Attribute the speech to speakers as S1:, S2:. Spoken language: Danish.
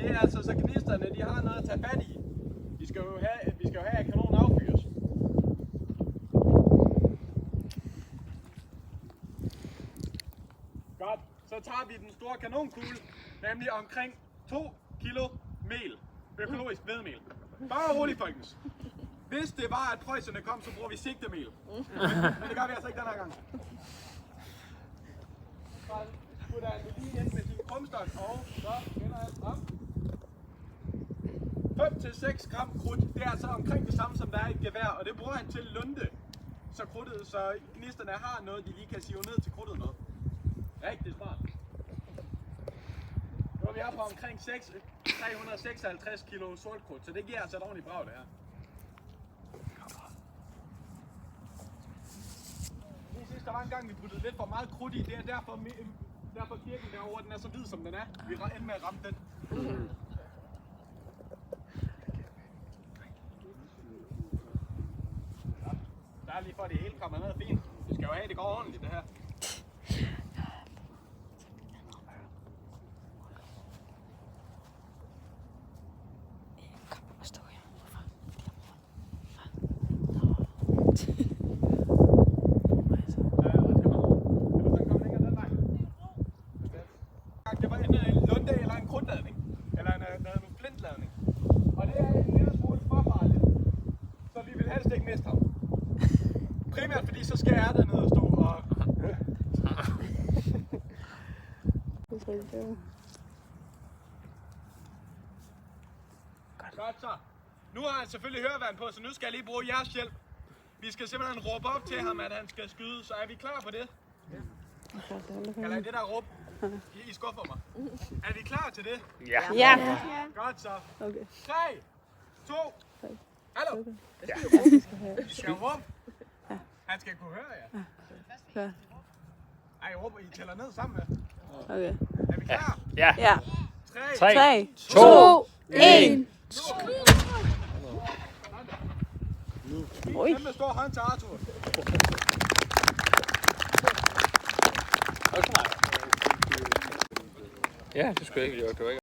S1: det er altså så gnisterne, de har noget at tage fat i. Vi skal jo have at kanonen affyres. Godt, så tager vi den store kanonkugle, nemlig omkring 2 kilo mel. Økologisk hvedemel. Bare roligt, folkens. Hvis det var, at prøjserne kom, så bruger vi sigtemel. Men det gør vi altså ikke den her gang. Så putter jeg det lige ind med sin krumstok, og så vender jeg frem. 5-6 gram krudt, det er altså omkring det samme, som der er i et gevær, og det bruger han til lunde. Så gnisterne har noget, de lige kan sive ned til krudtet med. Rigtig smart. Nu er vi oppe på omkring 356 kilo sort krudt, så det giver altså et ordentligt brag, det her. Lige sidst, der var en gang, vi puttede lidt for meget krudt i. Det er derfor kirken derovre, den er så hvid, som den er. Vi endte med at ramme den. Der er lige for, at det hele kommer ned fint. Vi skal jo have, det går ordentligt, det her. Det var en lunde eller en krudtladning, eller en flintladning. Og det er en lille smule småfarligt, så vi vil helst ikke miste ham. Primært fordi så skal jeg dernede og stå og... Godt så. Nu har han selvfølgelig høreværn på, så nu skal jeg lige bruge jeres hjælp. Vi skal simpelthen råbe op til ham, at han skal skyde, så er vi klar på det? Eller er det der råb? I skuffer mig. Er vi klar til det?
S2: Ja.
S3: Ja.
S1: Godt så.
S3: Okay.
S1: 3, 2, hallo.
S3: Ja.
S1: I skal råbe.
S3: Ja.
S1: Han skal kunne høre jer.
S3: Ja.
S1: Ej, jeg råber, I tæller ned sammen med.
S3: Okay.
S1: Er vi klar?
S2: Ja.
S3: Ja.
S1: 3,
S3: 3,
S2: 2,
S3: 1.
S1: Oj. Kæmpe stor hånd til Arthur.
S2: Ja, det skulle jeg ikke gøre.